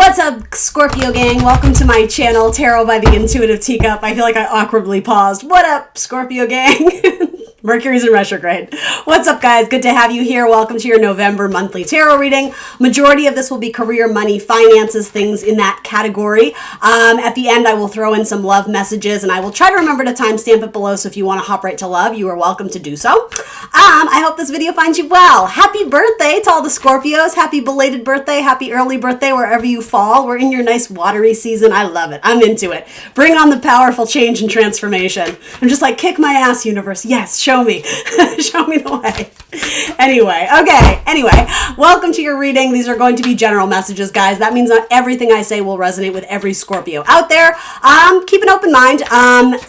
What's up, Scorpio gang? Welcome to my channel, Tarot by the Intuitive TeaCup. I feel like I awkwardly paused. What up, Scorpio gang? Mercury's in retrograde. What's up, guys? Good to have you here. Welcome to your November monthly tarot reading. Majority of this will be career, money, finances, things in that category. At the end, I will throw in some love messages, and I will try to remember to timestamp it below, so if you want to hop right to love, you are welcome to do so. I hope this video finds you well. Happy birthday to all the Scorpios. Happy belated birthday. Happy early birthday, wherever you fall. We're in your nice watery season. I love it. I'm into it. Bring on the powerful change and transformation. I'm just like, kick my ass, universe. Yes, show me. Show me the way. Anyway, welcome to your reading. These are going to be general messages, guys. That means not everything I say will resonate with every Scorpio out there. Keep an open mind.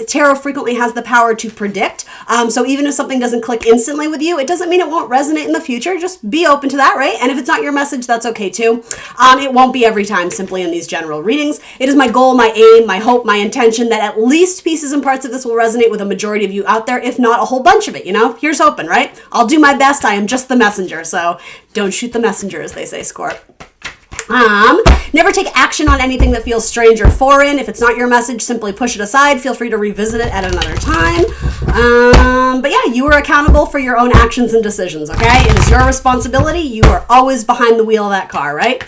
Tarot frequently has the power to predict. So even if something doesn't click instantly with you, it doesn't mean it won't resonate in the future. Just be open to that, right? And if it's not your message, that's okay too. It won't be every time simply in these general readings. It is my goal, my aim, my hope, my intention that at least pieces and parts of this will resonate with a majority of you out there, if not a whole bunch of it, you know? Here's hoping, right? I'll do my best. I am just the messenger, so don't shoot the messenger, as they say, Scorp. Never take action on anything that feels strange or foreign. If it's not your message, simply push it aside. Feel free to revisit it at another time. But yeah, you are accountable for your own actions and decisions, okay? It is your responsibility. You are always behind the wheel of that car, right?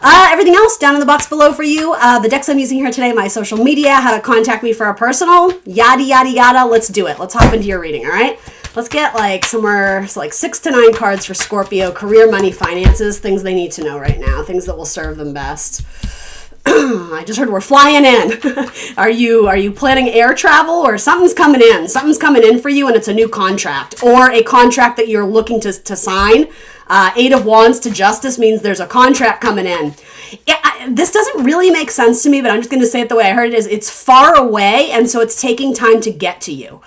Everything else down in the box below for you. The decks I'm using here today, my social media, how to contact me for a personal, yada, yada, yada. Let's do it. Let's hop into your reading, all right? Let's get like somewhere, so like 6 to 9 cards for Scorpio, career, money, finances, things they need to know right now, things that will serve them best. I just heard we're flying in. Are you planning air travel, or something's coming in? Something's coming in for you, and it's a new contract or a contract that you're looking to sign. 8 of Wands to Justice means there's a contract coming in. This doesn't really make sense to me, but I'm just going to say it the way I heard it is. It's far away, and so it's taking time to get to you.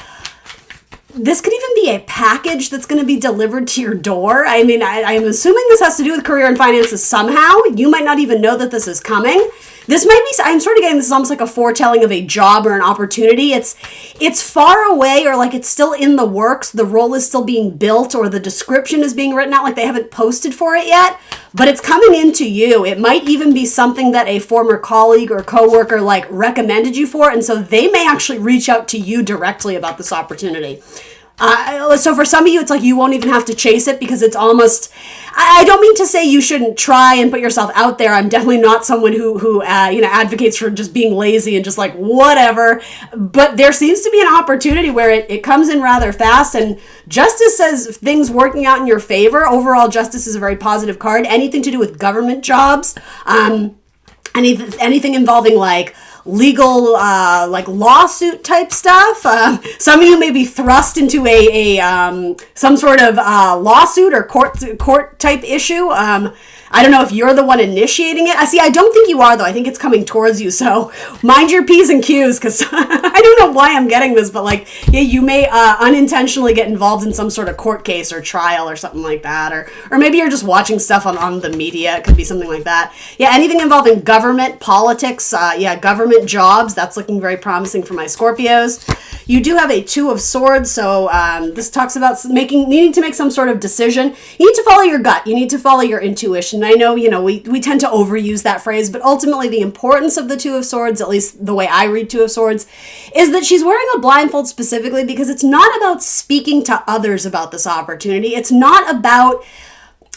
This could even be a package that's going to be delivered to your door. I mean, I am assuming this has to do with career and finances somehow. You might not even know that this is coming. This might be, I'm sort of getting this is almost like a foretelling of a job or an opportunity. It's far away, or like it's still in the works. The role is still being built, or the description is being written out, like they haven't posted for it yet, but it's coming into you. It might even be something that a former colleague or coworker like recommended you for, and so they may actually reach out to you directly about this opportunity. So for some of you, it's like you won't even have to chase it, because it's almost, I don't mean to say you shouldn't try and put yourself out there. I'm definitely not someone who advocates for just being lazy and just like whatever, but there seems to be an opportunity where it comes in rather fast, and Justice says things working out in your favor. Overall, Justice is a very positive card. Anything to do with government jobs, anything involving like legal, like lawsuit type stuff. Some of you may be thrust into some sort of lawsuit or court type issue. I don't know if you're the one initiating it. I don't think you are, though. I think it's coming towards you. So mind your P's and Q's, because I don't know why I'm getting this, but like, yeah, you may unintentionally get involved in some sort of court case or trial or something like that. Or maybe you're just watching stuff on the media. It could be something like that. Yeah, anything involving government, politics, government jobs. That's looking very promising for my Scorpios. You do have a 2 of Swords, so this talks about needing to make some sort of decision. You need to follow your gut. You need to follow your intuition. I know, we tend to overuse that phrase, but ultimately the importance of the 2 of Swords, at least the way I read 2 of Swords, is that she's wearing a blindfold specifically because it's not about speaking to others about this opportunity. It's not about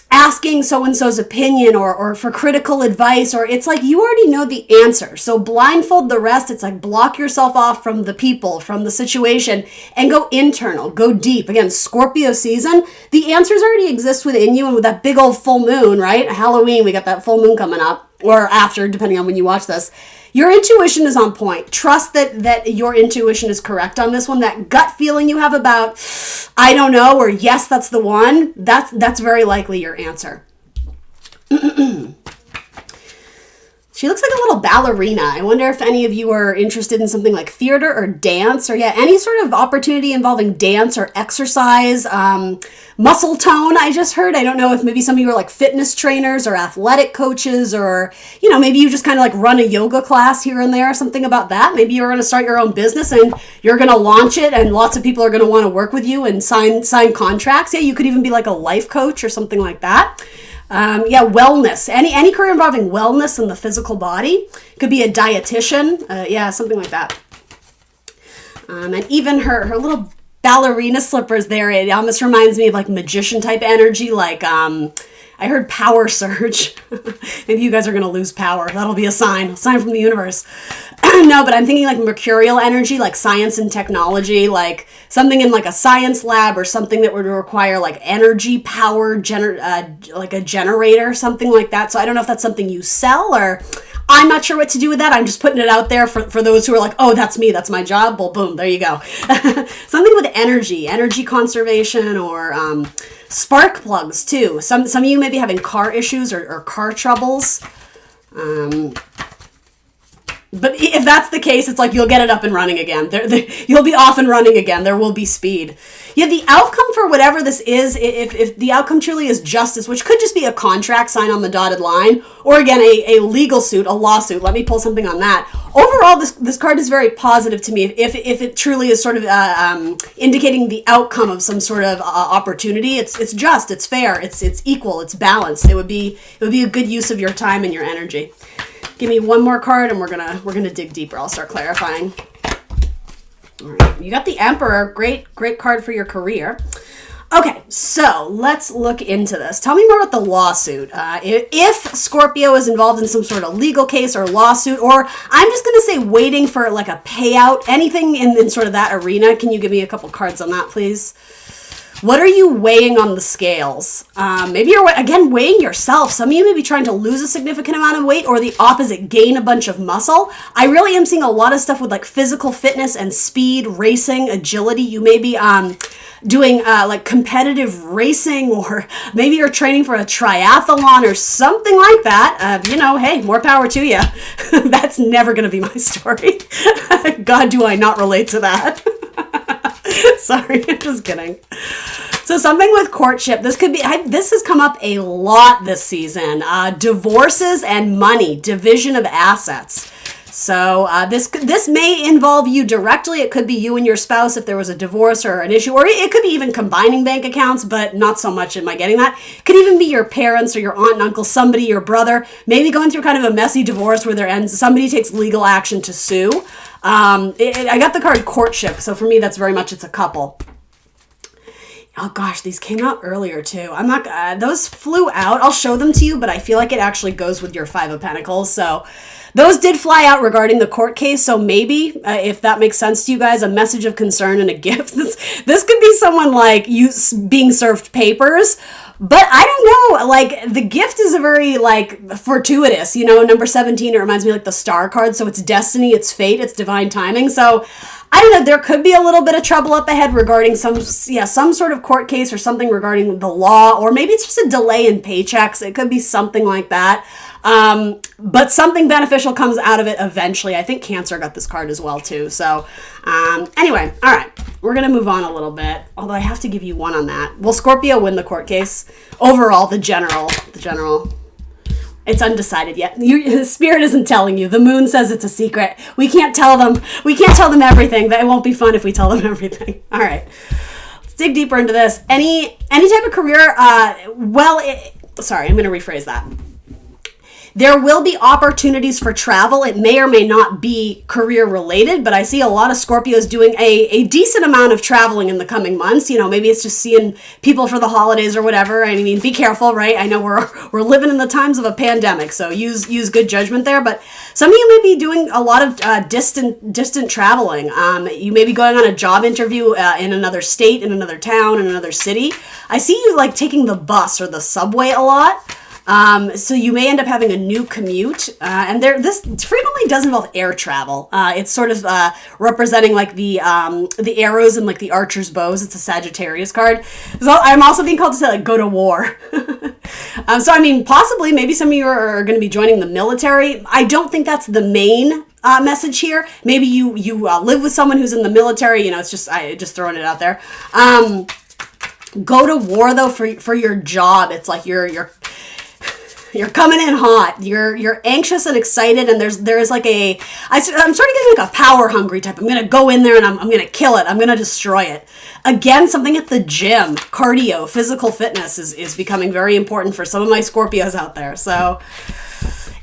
asking so-and-so's opinion or for critical advice, or it's like you already know the answer. So blindfold the rest. It's like block yourself off from the people, from the situation, and go internal, go deep. Again, Scorpio season, the answers already exist within you, and with that big old full moon, right? Halloween, we got that full moon coming up, or after, depending on when you watch this. Your intuition is on point. Trust that your intuition is correct on this one. That gut feeling you have about, I don't know, or yes, that's the one, that's very likely your answer. She looks like a little ballerina. I wonder if any of you are interested in something like theater or dance, or any sort of opportunity involving dance or exercise, muscle tone, I just heard. I don't know if maybe some of you are like fitness trainers or athletic coaches, or, maybe you just kind of like run a yoga class here and there, something about that. Maybe you're going to start your own business and you're going to launch it, and lots of people are going to want to work with you and sign contracts. Yeah, you could even be like a life coach or something like that. Yeah, wellness. Any career involving wellness in the physical body. Could be a dietitian. Yeah, something like that. And even her little ballerina slippers there, it almost reminds me of like magician type energy, like I heard power surge. Maybe you guys are going to lose power. That'll be a sign from the universe. No, but I'm thinking like mercurial energy, like science and technology, like something in like a science lab or something that would require like energy power, like a generator, something like that. So I don't know if that's something you sell, or I'm not sure what to do with that. I'm just putting it out there for those who are like, oh, that's me, that's my job. Well, boom, there you go. Something with energy conservation, or spark plugs too. Some of you may be having car issues or car troubles. But if that's the case, it's like you'll get it up and running again. You'll be off and running again. There will be speed. Yeah, the outcome for whatever this is, if the outcome truly is justice, which could just be a contract sign on the dotted line, or again, a legal suit, a lawsuit. Let me pull something on that. Overall, this card is very positive to me. If it truly is sort of indicating the outcome of some sort of opportunity, it's just, it's fair, it's equal, it's balanced. It would be a good use of your time and your energy. Give me one more card and we're gonna dig deeper. I'll start clarifying. All right, you got the Emperor. Great card for your career. Okay, so let's look into this. Tell me more about the lawsuit. If Scorpio is involved in some sort of legal case or lawsuit, or I'm just gonna say waiting for like a payout, anything in sort of that arena, can you give me a couple cards on that, please? What are you weighing on the scales? Maybe you're, again, weighing yourself. Some of you may be trying to lose a significant amount of weight, or the opposite, gain a bunch of muscle. I really am seeing a lot of stuff with like physical fitness and speed, racing, agility. You may be doing like competitive racing, or maybe you're training for a triathlon or something like that. Hey, more power to you. That's never going to be my story. God, do I not relate to that. Sorry, I'm just kidding. So something with courtship. This has come up a lot this season. Divorces and money, division of assets. So this may involve you directly. It could be you and your spouse if there was a divorce or an issue, or it could be even combining bank accounts, but not so much. Am I getting that? It could even be your parents or your aunt and uncle, somebody, your brother, maybe going through kind of a messy divorce where somebody takes legal action to sue. I got the card courtship, so for me that's very much, it's a couple. Oh gosh, these came out earlier too. I'm not, those flew out. I'll show them to you, but I feel like it actually goes with your Five of Pentacles. So those did fly out regarding the court case. So maybe, if that makes sense to you guys, a message of concern and a gift. This could be someone like you being served papers, but I don't know, like the gift is a very like fortuitous, number 17, it reminds me like the star card. So it's destiny, it's fate, it's divine timing. So I don't know, there could be a little bit of trouble up ahead regarding some sort of court case or something regarding the law, or maybe it's just a delay in paychecks. It could be something like that. But something beneficial comes out of it eventually. I think Cancer got this card as well too. So anyway, all right, we're going to move on a little bit, although I have to give you one on that. Will Scorpio win the court case? Overall, the general. It's undecided yet. The spirit isn't telling you. The moon says it's a secret. We can't tell them. We can't tell them everything. It won't be fun if we tell them everything. All right. Let's dig deeper into this. Any type of career, sorry, I'm going to rephrase that. There will be opportunities for travel. It may or may not be career related, but I see a lot of Scorpios doing a decent amount of traveling in the coming months. Maybe it's just seeing people for the holidays or whatever. I mean, be careful, right? I know we're living in the times of a pandemic, so use good judgment there. But some of you may be doing a lot of distant traveling. You may be going on a job interview in another state, in another town, in another city. I see you like taking the bus or the subway a lot. So you may end up having a new commute, and this frequently does involve air travel. It's sort of representing like the arrows and like the archer's bows. It's a Sagittarius card. So I'm also being called to say like go to war. So I mean, possibly maybe some of you are going to be joining the military. I don't think that's the main message here. Maybe you live with someone who's in the military. It's just just throwing it out there. Go to war though for your job. It's like you're You're coming in hot. You're anxious and excited, and there's like I'm starting to get like a power hungry type. I'm gonna go in there and I'm gonna kill it. I'm gonna destroy it. Again, something at the gym, cardio, physical fitness is becoming very important for some of my Scorpios out there. So,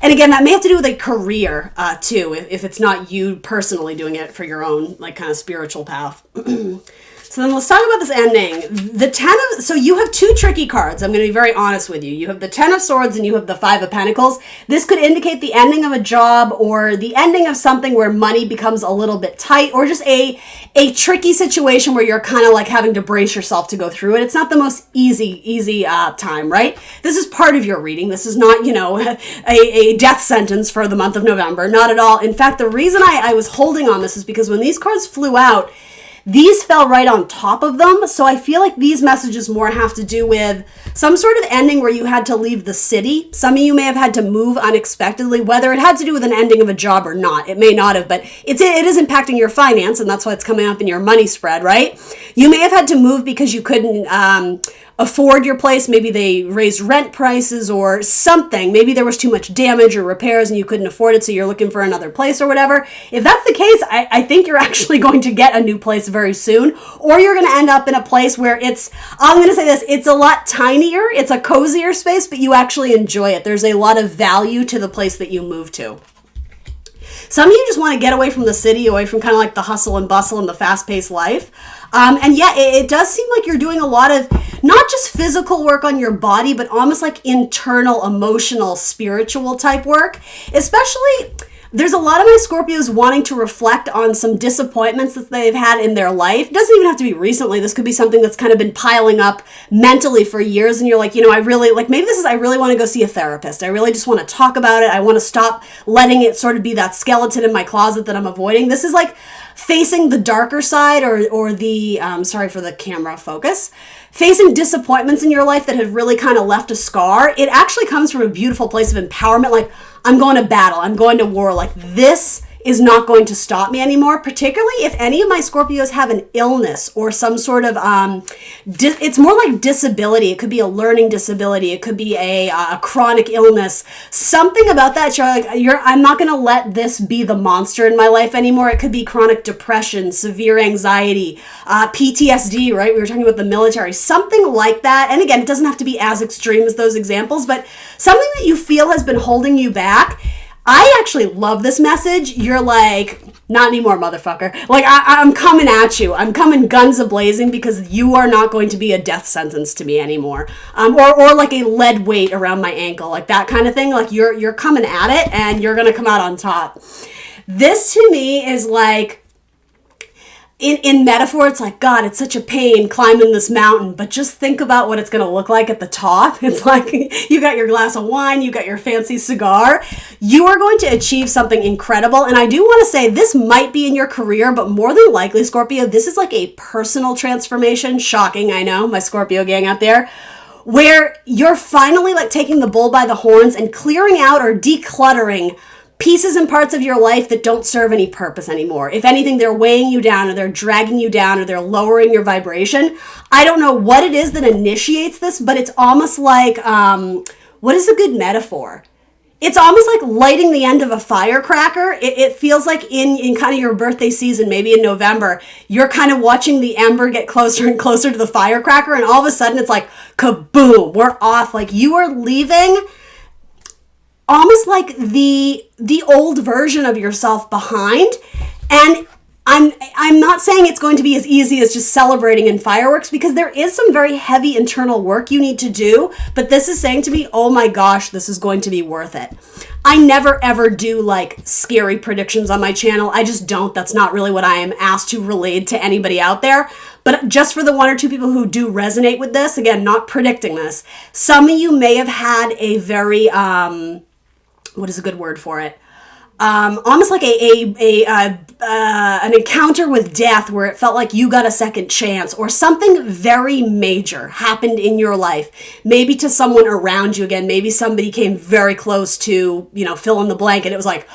and again, that may have to do with a career too, if it's not you personally doing it for your own like kind of spiritual path. So then let's talk about this ending. So you have two tricky cards. I'm going to be very honest with you. You have the Ten of Swords and you have the Five of Pentacles. This could indicate the ending of a job or the ending of something where money becomes a little bit tight, or just a tricky situation where you're kind of like having to brace yourself to go through it. It's not the most easy time, right? This is part of your reading. This is not, a death sentence for the month of November. Not at all. In fact, the reason I was holding on this is because when these cards flew out, these fell right on top of them. So I feel like these messages more have to do with some sort of ending where you had to leave the city. Some of you may have had to move unexpectedly, whether it had to do with an ending of a job or not. It may not have, but it is impacting your finance, and that's why it's coming up in your money spread, right? You may have had to move because you couldn't afford your place. Maybe they raised rent prices or something. Maybe there was too much damage or repairs and you couldn't afford it, so you're looking for another place or whatever. If that's the case, I think you're actually going to get a new place very soon, or you're going to end up in a place where I'm going to say this, it's a lot tinier, it's a cozier space, but you actually enjoy it. There's a lot of value to the place that you move to. Some of you just want to get away from the city, away from kind of like the hustle and bustle and the fast-paced life. And yeah, it does seem like you're doing a lot of not just physical work on your body, but almost like internal, emotional, spiritual type work. Especially, there's a lot of my Scorpios wanting to reflect on some disappointments that they've had in their life. It doesn't even have to be recently. This could be something that's kind of been piling up mentally for years. And you're like, I really want to go see a therapist. I really just want to talk about it. I want to stop letting it sort of be that skeleton in my closet that I'm avoiding. This is like facing the darker side or the, sorry for the camera focus, facing disappointments in your life that have really kind of left a scar. It actually comes from a beautiful place of empowerment. Like, I'm going to battle. I'm going to war. Like, this is not going to stop me anymore, particularly if any of my Scorpios have an illness or some sort of, it's more like disability. It could be a learning disability. It could be a chronic illness. Something about that, I'm not going to let this be the monster in my life anymore. It could be chronic depression, severe anxiety, PTSD, right? We were talking about the military, something like that. And again, it doesn't have to be as extreme as those examples, but something that you feel has been holding you back. I actually love this message. You're like, not anymore, motherfucker. Like, I'm coming at you. I'm coming guns a-blazing because you are not going to be a death sentence to me anymore. Or like a lead weight around my ankle, like that kind of thing. Like, you're coming at it and you're going to come out on top. This to me is like, in metaphor, it's like, God, it's such a pain climbing this mountain, but just think about what it's going to look like at the top. It's like you got your glass of wine, you got your fancy cigar. You are going to achieve something incredible. And I do want to say this might be in your career, but more than likely, Scorpio, this is like a personal transformation. Shocking, I know, my Scorpio gang out there, where you're finally like taking the bull by the horns and clearing out or decluttering pieces and parts of your life that don't serve any purpose anymore. If anything, they're weighing you down or they're dragging you down or they're lowering your vibration. I don't know what it is that initiates this, but it's almost like, what is a good metaphor? It's almost like lighting the end of a firecracker. It feels like in kind of your birthday season, maybe in November, you're kind of watching the ember get closer and closer to the firecracker, and all of a sudden it's like, kaboom, we're off. Like, you are leaving almost like the old version of yourself behind. And I'm not saying it's going to be as easy as just celebrating in fireworks, because there is some very heavy internal work you need to do, but this is saying to me, oh my gosh, this is going to be worth it. I never ever do like scary predictions on my channel. I just don't. That's not really what I am asked to relate to anybody out there. But just for the one or two people who do resonate with this, again, not predicting this, some of you may have had a very, what is a good word for it? Almost like an encounter with death where it felt like you got a second chance, or something very major happened in your life, maybe to someone around you. Again, maybe somebody came very close to, fill in the blank, and it was like,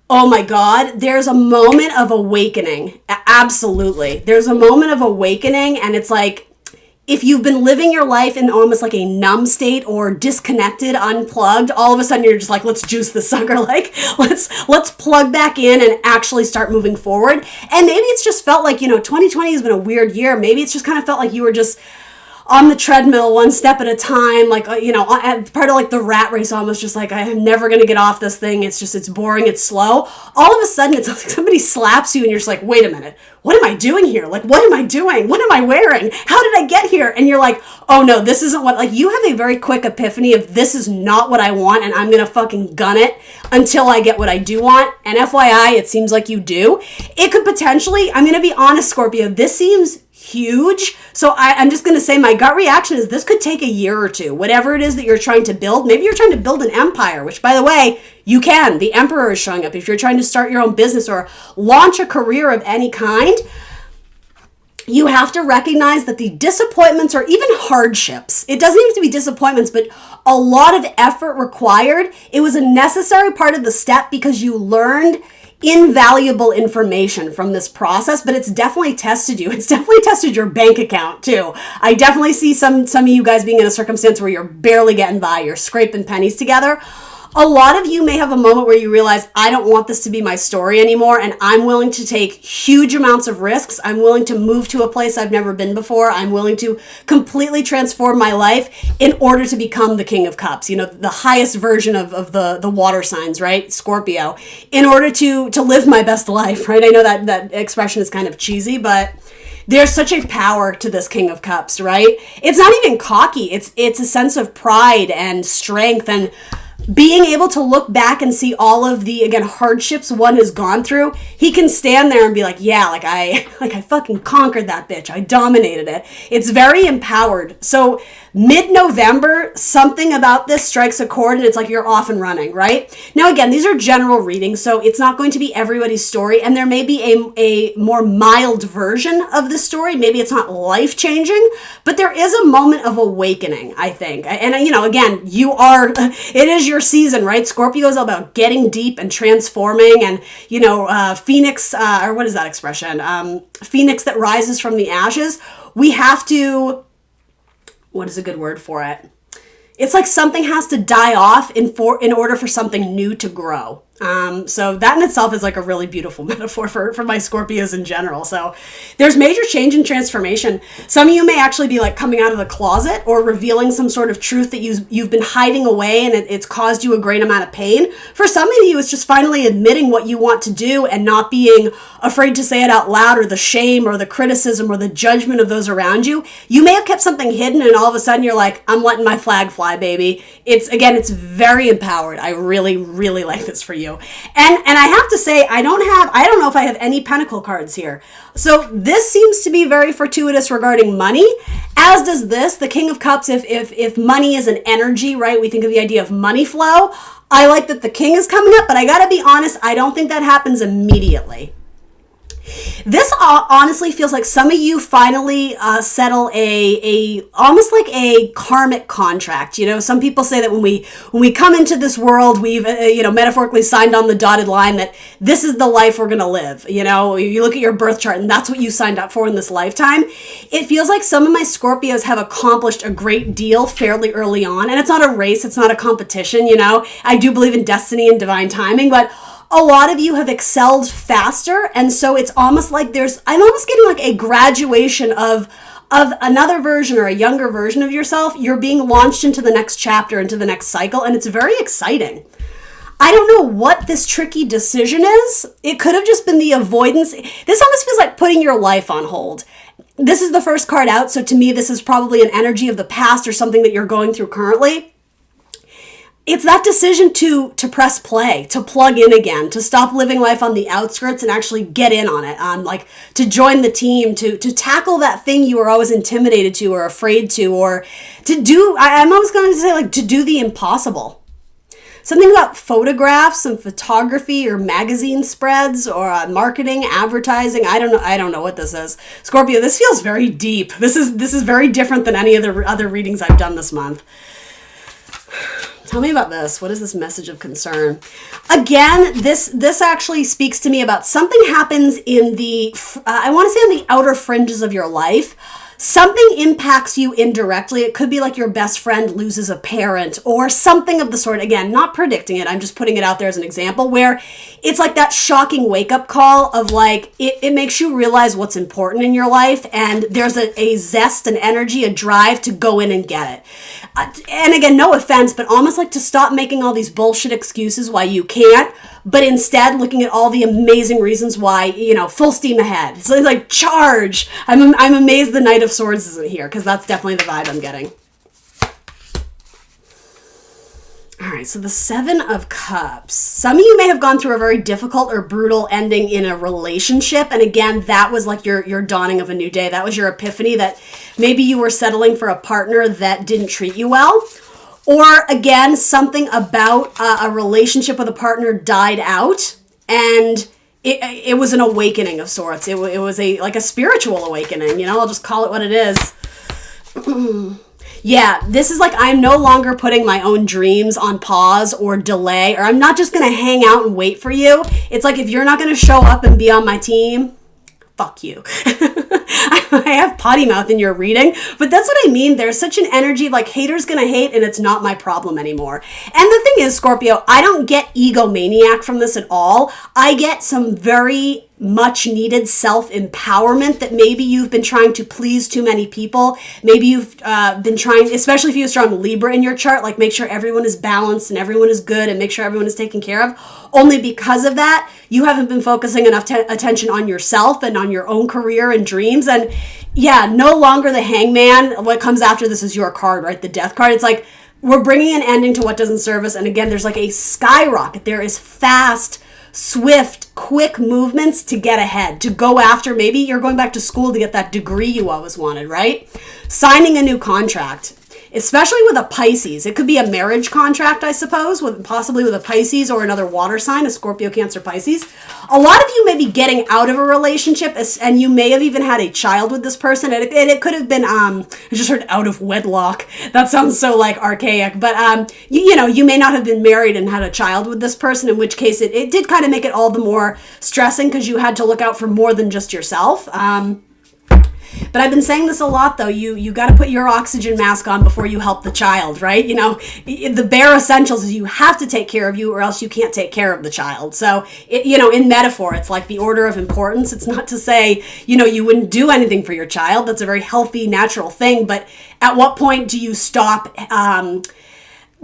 oh my God, there's a moment of awakening. Absolutely. There's a moment of awakening, and it's like, if you've been living your life in almost like a numb state or disconnected, unplugged, all of a sudden you're just like, let's juice the sucker. Like, let's plug back in and actually start moving forward. And maybe it's just felt like, 2020 has been a weird year. Maybe it's just kind of felt like you were just on the treadmill one step at a time, like, part of like the rat race, almost just like, I'm never going to get off this thing. It's boring. It's slow. All of a sudden it's like somebody slaps you and you're just like, wait a minute, what am I doing here? Like, what am I doing? What am I wearing? How did I get here? And you're like, oh no, this isn't what, like, you have a very quick epiphany of this is not what I want. And I'm going to fucking gun it until I get what I do want. And FYI, it seems like you do. It could potentially, I'm going to be honest, Scorpio, this seems huge. So I'm just going to say my gut reaction is this could take a year or two. Whatever it is that you're trying to build, maybe you're trying to build an empire, which, by the way, you can. The Emperor is showing up. If you're trying to start your own business or launch a career of any kind, you have to recognize that the disappointments or even hardships, it doesn't have to be disappointments, but a lot of effort required. It was a necessary part of the step because you learned invaluable information from this process, but it's definitely tested you. It's definitely tested your bank account too. I definitely see some of you guys being in a circumstance where you're barely getting by, you're scraping pennies together. A lot of you may have a moment where you realize, I don't want this to be my story anymore, and I'm willing to take huge amounts of risks. I'm willing to move to a place I've never been before. I'm willing to completely transform my life in order to become the King of Cups, the highest version of the water signs, right? Scorpio, in order to live my best life, right? I know that expression is kind of cheesy, but there's such a power to this King of Cups, right? It's not even cocky. It's a sense of pride and strength and being able to look back and see all of the, again, hardships one has gone through. He can stand there and be like, yeah, I fucking conquered that bitch. I dominated it. It's very empowered. So mid-November, something about this strikes a chord and it's like you're off and running, right? Now, again, these are general readings, so it's not going to be everybody's story, and there may be a more mild version of the story. Maybe it's not life-changing, but there is a moment of awakening, I think. And, again, it is your season, right? Scorpio is all about getting deep and transforming and, Phoenix, or what is that expression? Phoenix that rises from the ashes. We have to, what is a good word for it? It's like something has to die off in order for something new to grow. So that in itself is like a really beautiful metaphor for my Scorpios in general. So there's major change and transformation. Some of you may actually be like coming out of the closet or revealing some sort of truth that you've been hiding away and it's caused you a great amount of pain. For some of you, it's just finally admitting what you want to do and not being afraid to say it out loud, or the shame or the criticism or the judgment of those around you. You may have kept something hidden and all of a sudden you're like, I'm letting my flag fly, baby. It's very empowered. I really, really like this for you. And I have to say, I don't know if I have any pentacle cards here. So this seems to be very fortuitous regarding money, as does this, the King of Cups. If money is an energy, right? We think of the idea of money flow. I like that the King is coming up, but I gotta be honest, I don't think that happens immediately. This honestly feels like some of you finally settle a almost like a karmic contract. Some people say that when we come into this world, we've metaphorically signed on the dotted line that this is the life we're gonna live. You look at your birth chart and that's what you signed up for in this lifetime. It feels like some of my Scorpios have accomplished a great deal fairly early on, and it's not a race, it's not a competition. I do believe in destiny and divine timing, but a lot of you have excelled faster, and so it's almost like I'm almost getting like a graduation of another version or a younger version of yourself. You're being launched into the next chapter, into the next cycle, and it's very exciting. I don't know what this tricky decision is. It could have just been the avoidance. This almost feels like putting your life on hold. This is the first card out, so to me, this is probably an energy of the past or something that you're going through currently. It's that decision to press play, to plug in again, to stop living life on the outskirts and actually get in on it, to join the team, to tackle that thing you were always intimidated to or afraid to, or to do, I'm always going to say like to do the impossible. Something about photographs and photography or magazine spreads or marketing, advertising. I don't know what this is. Scorpio, this feels very deep. This is very different than any of the other readings I've done this month. Tell me about this. What is this message of concern? Again, this actually speaks to me about something happens in the, I want to say on the outer fringes of your life. something impacts you indirectly. It could be like your best friend loses a parent or something of the sort. Again, not predicting it. I'm just putting it out there as an example where it's like that shocking wake-up call of like, it makes you realize what's important in your life, and there's a zest, an energy, a drive to go in and get it. And again, no offense, but almost like to stop making all these bullshit excuses why you can't, but instead looking at all the amazing reasons why, full steam ahead. So it's like, charge. I'm amazed the Knight of Swords isn't here, because that's definitely the vibe I'm getting. All right, so the Seven of Cups. Some of you may have gone through a very difficult or brutal ending in a relationship. And again, that was like your dawning of a new day. That was your epiphany that maybe you were settling for a partner that didn't treat you well. Or again, something about a relationship with a partner died out, and it was an awakening of sorts. It was like a spiritual awakening. I'll just call it what it is. Yeah, this is like, I'm no longer putting my own dreams on pause or delay, or I'm not just going to hang out and wait for you. It's like, if you're not going to show up and be on my team, fuck you. I have potty mouth in your reading, but that's what I mean. There's such an energy of like, haters gonna hate and it's not my problem anymore. And the thing is, Scorpio, I don't get egomaniac from this at all. I get some very much needed self-empowerment that maybe you've been trying to please too many people. Maybe you've been trying, especially if you have strong Libra in your chart, like make sure everyone is balanced and everyone is good and make sure everyone is taken care of. Only because of that, you haven't been focusing enough attention on yourself and on your own career and dreams. And yeah, no longer the Hangman. What comes after this is your card, right? The Death card. It's like, we're bringing an ending to what doesn't serve us. And again, there's like a skyrocket. There is fast, swift, quick movements to get ahead, to go after. Maybe you're going back to school to get that degree you always wanted, right? Signing a new contract, especially with a Pisces. It could be a marriage contract, I suppose, possibly with a Pisces or another water sign, a Scorpio, Cancer, Pisces. A lot of you may be getting out of a relationship, and you may have even had a child with this person. And it could have been, I just heard out of wedlock. That sounds so like archaic, but you may not have been married and had a child with this person, in which case it did kind of make it all the more stressing because you had to look out for more than just yourself. But I've been saying this a lot, though. You got to put your oxygen mask on before you help the child, right? The bare essentials is you have to take care of you, or else you can't take care of the child. So, in metaphor, it's like the order of importance. It's not to say, you wouldn't do anything for your child. That's a very healthy, natural thing. But at what point do you stop?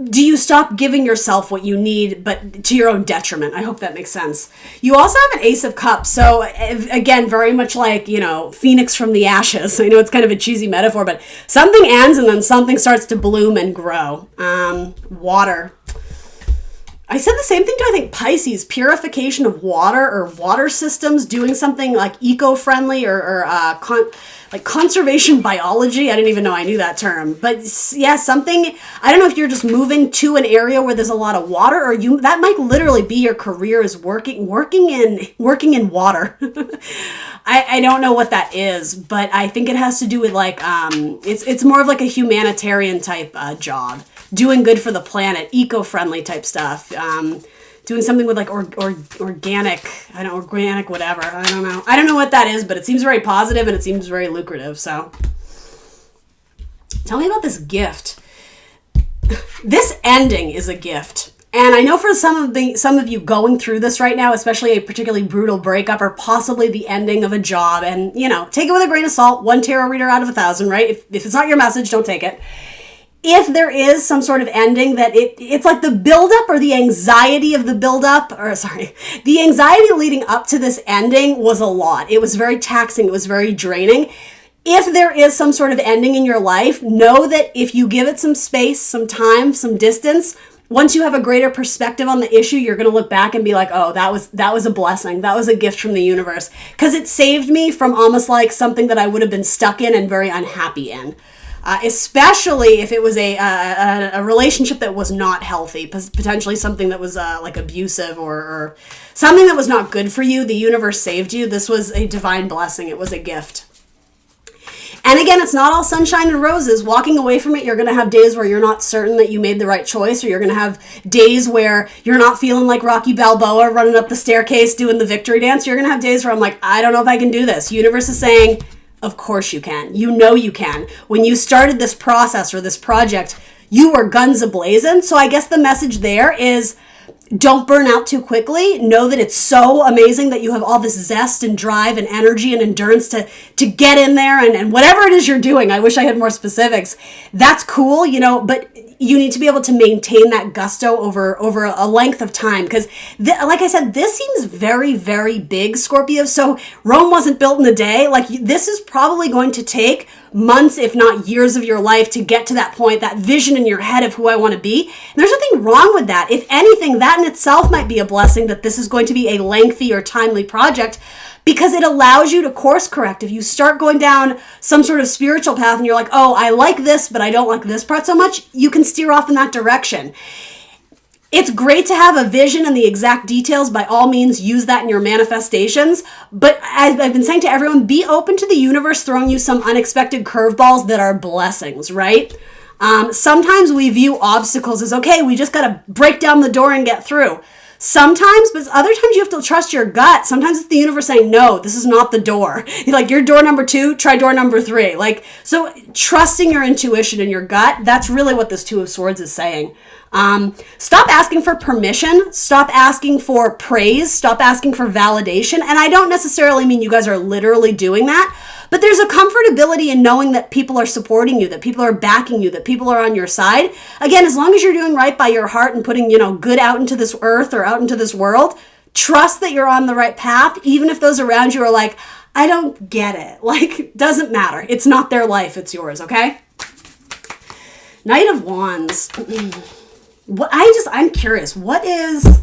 Do you stop giving yourself what you need, but to your own detriment? I hope that makes sense. You also have an Ace of Cups. So again, very much like, Phoenix from the ashes. I know it's kind of a cheesy metaphor, but something ends and then something starts to bloom and grow. Water. I said the same thing to, I think, Pisces, purification of water or water systems, doing something like eco-friendly or like conservation biology. I didn't even know I knew that term. But yeah, something, I don't know if you're just moving to an area where there's a lot of water, or that might literally be your career is working in water. I don't know what that is, but I think it has to do with like, it's more of like a humanitarian type job. Doing good for the planet, eco-friendly type stuff. Doing something with like organic, organic whatever. I don't know. I don't know what that is, but it seems very positive and it seems very lucrative. So tell me about this gift. This ending is a gift. And I know for some of you going through this right now, especially a particularly brutal breakup or possibly the ending of a job, and take it with a grain of salt, one tarot reader out of 1,000, right? If it's not your message, don't take it. If there is some sort of ending that it's like the buildup or the anxiety of the buildup, the anxiety leading up to this ending was a lot. It was very taxing. It was very draining. If there is some sort of ending in your life, know that if you give it some space, some time, some distance, once you have a greater perspective on the issue, you're going to look back and be like, oh, that was a blessing. That was a gift from the universe. Because it saved me from almost like something that I would have been stuck in and very unhappy in. Especially if it was a relationship that was not healthy, potentially something that was like abusive or something that was not good for you. The universe saved you. This was a divine blessing. It was a gift. And again, it's not all sunshine and roses. Walking away from it, you're going to have days where you're not certain that you made the right choice, or you're going to have days where you're not feeling like Rocky Balboa running up the staircase doing the victory dance. You're going to have days where I'm like, I don't know if I can do this. Universe is saying, Of course you can. You know you can. When you started this process or this project, you were guns a-blazing. So I guess the message there is don't burn out too quickly. Know that it's so amazing that you have all this zest and drive and energy and endurance to get in there and whatever it is you're doing. I wish I had more specifics. That's cool, but you need to be able to maintain that gusto over a length of time. Because like I said, this seems very, very big, Scorpio. So Rome wasn't built in a day. Like this is probably going to take months, if not years of your life to get to that point, that vision in your head of who I want to be. And there's nothing wrong with that. If anything, that in itself might be a blessing that this is going to be a lengthy or timely project, because it allows you to course correct. If you start going down some sort of spiritual path and you're like, oh, I like this, but I don't like this part so much, you can steer off in that direction. It's great to have a vision and the exact details. By all means, use that in your manifestations. But as I've been saying to everyone, be open to the universe throwing you some unexpected curveballs that are blessings, right? Sometimes we view obstacles as, okay, we just got to break down the door and get through. Sometimes, but other times you have to trust your gut. Sometimes it's the universe saying, no, this is not the door. Like, your door number 2, try door number 3. Like, so trusting your intuition and your gut, that's really what this Two of Swords is saying. Stop asking for permission. Stop asking for praise. Stop asking for validation. And I don't necessarily mean you guys are literally doing that, but there's a comfortability in knowing that people are supporting you, that people are backing you, that people are on your side. Again, as long as you're doing right by your heart and putting, good out into this earth or out into this world, trust that you're on the right path, even if those around you are like, I don't get it. Like, doesn't matter. It's not their life. It's yours. Okay. Knight of Wands. I'm curious, what is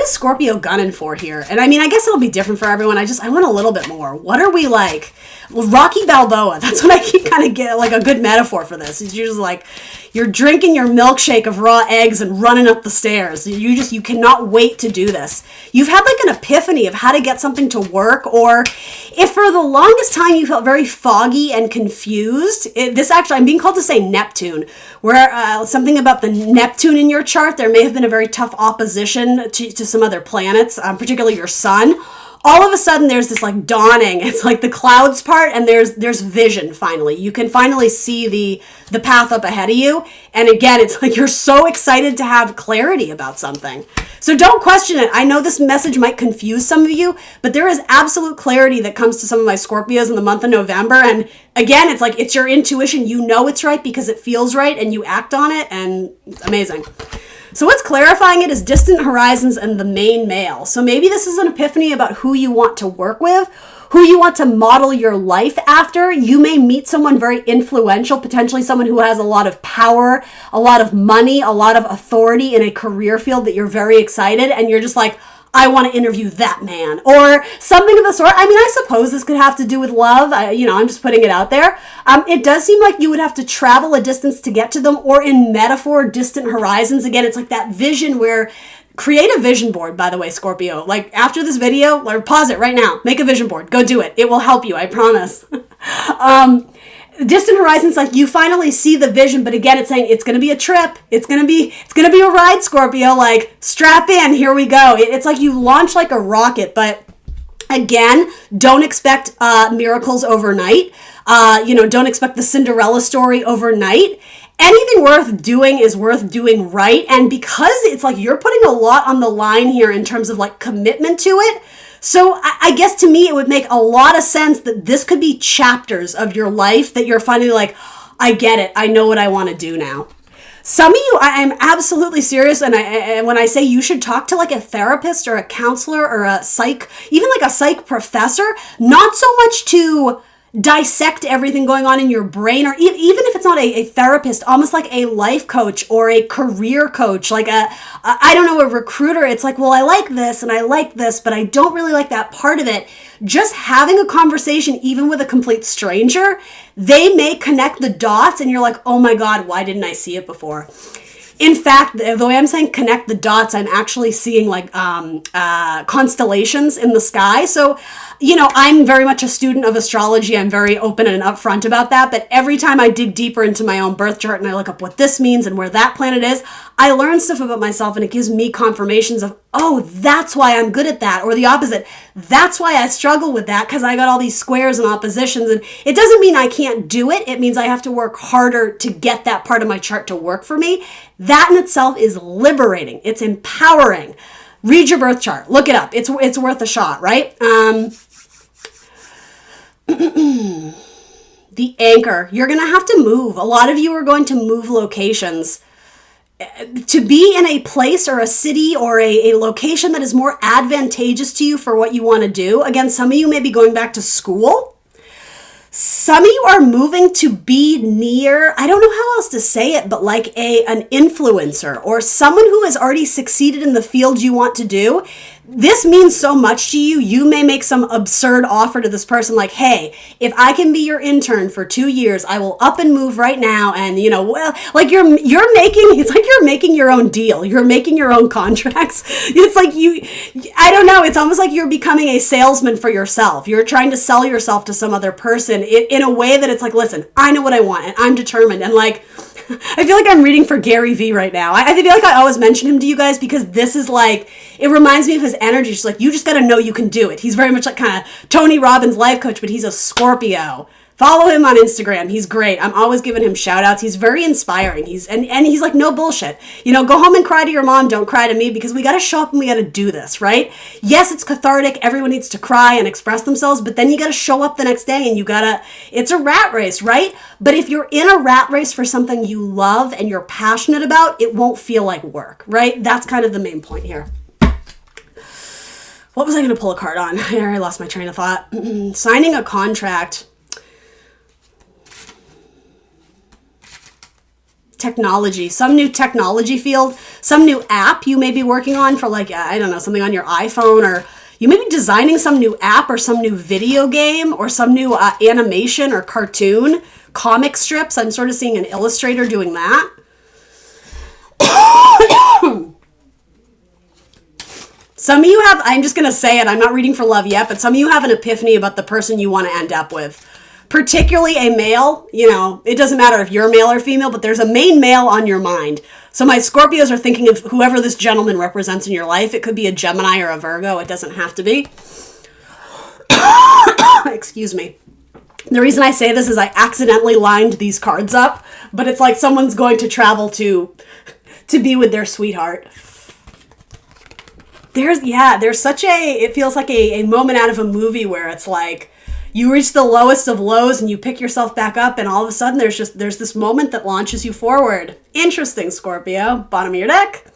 Scorpio gunning for here? And I mean, I guess it'll be different for everyone. I want a little bit more. What are we like? Well, Rocky Balboa. That's what I keep kind of get, like a good metaphor for this. It's just like you're drinking your milkshake of raw eggs and running up the stairs. You cannot wait to do this. You've had like an epiphany of how to get something to work, or if for the longest time you felt very foggy and confused, I'm being called to say Neptune, where something about the Neptune in your chart, there may have been a very tough opposition to some other planets, particularly your sun. All of a sudden there's this like dawning. It's like the clouds part and there's vision finally. You can finally see the path up ahead of you. And again, it's like you're so excited to have clarity about something. So don't question it. I know this message might confuse some of you, but there is absolute clarity that comes to some of my Scorpios in the month of November. And again, it's like it's your intuition. You know it's right because it feels right and you act on it, and it's amazing. So what's clarifying it is distant horizons and the main male. So maybe this is an epiphany about who you want to work with, who you want to model your life after. You may meet someone very influential, potentially someone who has a lot of power, a lot of money, a lot of authority in a career field that you're very excited, and you're just like, I want to interview that man, or something of the sort. I mean, I suppose this could have to do with love. I'm just putting it out there. It does seem like you would have to travel a distance to get to them, or in metaphor, distant horizons. Again, it's like that vision where, create a vision board, by the way, Scorpio. Like after this video, or pause it right now, make a vision board, go do it. It will help you, I promise. Distant horizons, like you finally see the vision, but again, it's saying it's going to be a trip. It's going to be a ride, Scorpio. Like strap in, here we go. It's like you launch like a rocket, but again, don't expect miracles overnight. Don't expect the Cinderella story overnight. Anything worth doing is worth doing right. And because it's like you're putting a lot on the line here in terms of like commitment to it. So I guess to me, it would make a lot of sense that this could be chapters of your life that you're finally like, I get it. I know what I want to do now. Some of you, I am absolutely serious. And when I say you should talk to like a therapist or a counselor or a psych, even like a psych professor, not so much to dissect everything going on in your brain, or even if it's not a therapist, almost like a life coach or a career coach, like a recruiter. It's like, well, I like this and I like this, but I don't really like that part of it. Just having a conversation, even with a complete stranger, they may connect the dots and you're like, oh my God, why didn't I see it before? In fact, the way I'm saying connect the dots, I'm actually seeing like constellations in the sky. So, I'm very much a student of astrology. I'm very open and upfront about that. But every time I dig deeper into my own birth chart and I look up what this means and where that planet is, I learn stuff about myself, and it gives me confirmations of, oh, that's why I'm good at that. Or the opposite, that's why I struggle with that, because I got all these squares and oppositions. And it doesn't mean I can't do it. It means I have to work harder to get that part of my chart to work for me. That in itself is liberating. It's empowering. Read your birth chart. Look it up. It's worth a shot, right? The anchor. You're going to have to move. A lot of you are going to move locations. To be in a place or a city or a location that is more advantageous to you for what you want to do. Again, some of you may be going back to school. Some of you are moving to be near, I don't know how else to say it, but like an influencer or someone who has already succeeded in the field you want to do. This means so much to you. You may make some absurd offer to this person like, hey, if I can be your intern for 2 years, I will up and move right now. And well, like it's like you're making your own deal. You're making your own contracts. It's like I don't know. It's almost like you're becoming a salesman for yourself. You're trying to sell yourself to some other person in a way that it's like, listen, I know what I want and I'm determined. And like, I feel like I'm reading for Gary Vee right now. I feel like I always mention him to you guys because this is like, it reminds me of his energy. Just like, you just got to know you can do it. He's very much like kind of Tony Robbins' life coach, but he's a Scorpio. Follow him on Instagram. He's great. I'm always giving him shout outs. He's very inspiring. He's like, no bullshit. Go home and cry to your mom. Don't cry to me, because we got to show up and we got to do this, right? Yes, it's cathartic. Everyone needs to cry and express themselves, but then you got to show up the next day and it's a rat race, right? But if you're in a rat race for something you love and you're passionate about, it won't feel like work, right? That's kind of the main point here. What was I going to pull a card on? I already lost my train of thought. Signing a contract. Technology, some new technology field, some new app you may be working on for like, I don't know, something on your iPhone, or you may be designing some new app or some new video game or some new animation or cartoon, comic strips. I'm sort of seeing an illustrator doing that. Some of you have, I'm just going to say it, I'm not reading for love yet, but some of you have an epiphany about the person you want to end up with. Particularly a male, it doesn't matter if you're male or female, but there's a main male on your mind. So my Scorpios are thinking of whoever this gentleman represents in your life. It could be a Gemini or a Virgo. It doesn't have to be. Excuse me. The reason I say this is I accidentally lined these cards up, but it's like someone's going to travel to be with their sweetheart. There's such it feels like a moment out of a movie where it's like, you reach the lowest of lows and you pick yourself back up, and all of a sudden there's this moment that launches you forward. Interesting, Scorpio. Bottom of your deck.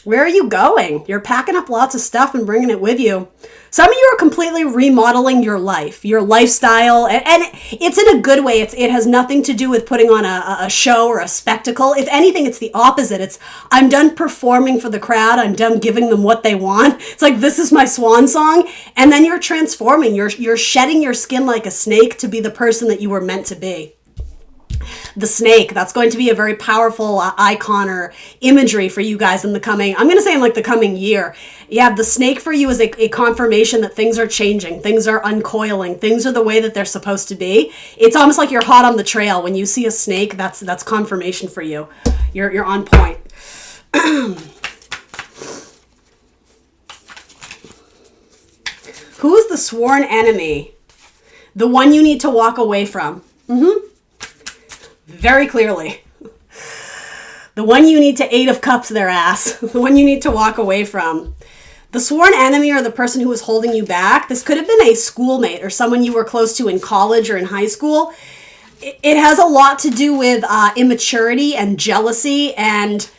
Where are you going? You're packing up lots of stuff and bringing it with you. Some of you are completely remodeling your life, your lifestyle, and it's in a good way. It has nothing to do with putting on a show or a spectacle. If anything, it's the opposite. It's, I'm done performing for the crowd. I'm done giving them what they want. It's like, this is my swan song. And then you're transforming. You're shedding your skin like a snake to be the person that you were meant to be. The snake, that's going to be a very powerful icon or imagery for you guys in the coming, I'm going to say in like the coming year. Yeah, the snake for you is a confirmation that things are changing, things are uncoiling, things are the way that they're supposed to be. It's almost like you're hot on the trail. When you see a snake, that's confirmation for you. You're on point. Who is the sworn enemy? The one you need to walk away from. Very clearly. The one you need to 8 of Cups their ass. The one you need to walk away from. The sworn enemy, or the person who is holding you back, this could have been a schoolmate or someone you were close to in college or in high school. It has a lot to do with immaturity and jealousy, and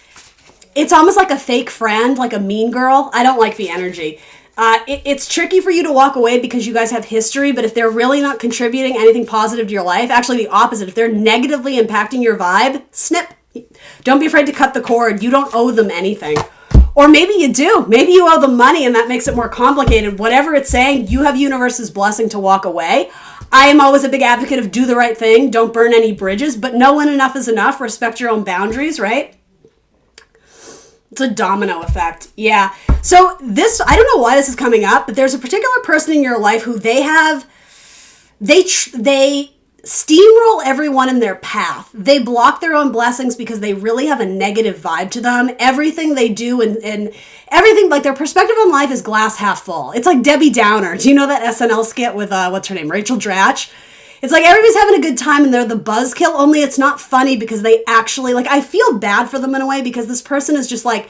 it's almost like a fake friend, like a mean girl. I don't like the energy. It's tricky for you to walk away because you guys have history, but if they're really not contributing anything positive to your life, actually the opposite, if they're negatively impacting your vibe, snip. Don't be afraid to cut the cord. You don't owe them anything. Or maybe you do. Maybe you owe them money and that makes it more complicated. Whatever it's saying, you have universe's blessing to walk away. I am always a big advocate of do the right thing, don't burn any bridges, but know when enough is enough, respect your own boundaries, right? It's a domino effect. Yeah. So this, I don't know why this is coming up, but there's a particular person in your life who they steamroll everyone in their path. They block their own blessings because they really have a negative vibe to them. Everything they do and everything, like their perspective on life is glass half full. It's like Debbie Downer. Do you know that SNL skit with, what's her name? Rachel Dratch? It's like everybody's having a good time and they're the buzzkill, only it's not funny because they actually, like, I feel bad for them in a way because this person is just like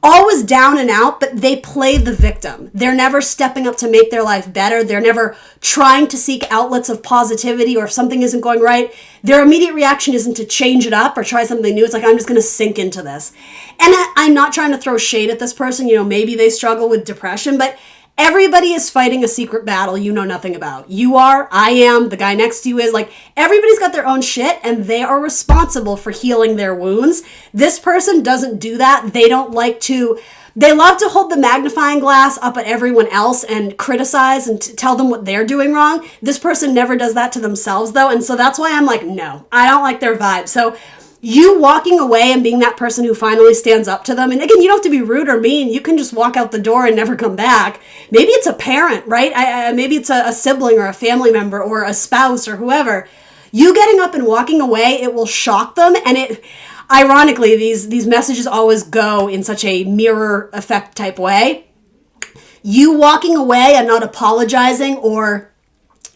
always down and out, but they play the victim. They're never stepping up to make their life better. They're never trying to seek outlets of positivity, or if something isn't going right, their immediate reaction isn't to change it up or try something new. It's like, I'm just going to sink into this. And I'm not trying to throw shade at this person. You know, maybe they struggle with depression, but everybody is fighting a secret battle you know nothing about. You are, I am, the guy next to you is. Like, everybody's got their own shit and they are responsible for healing their wounds. This person doesn't do that. They love to hold the magnifying glass up at everyone else and criticize and tell them what they're doing wrong. This person never does that to themselves though. And so that's why I'm like, no, I don't like their vibe. So you walking away and being that person who finally stands up to them. And again, you don't have to be rude or mean. You can just walk out the door and never come back. Maybe it's a parent, right? Maybe it's a sibling or a family member or a spouse or whoever. You getting up and walking away, it will shock them. And ironically, these messages always go in such a mirror effect type way. You walking away and not apologizing or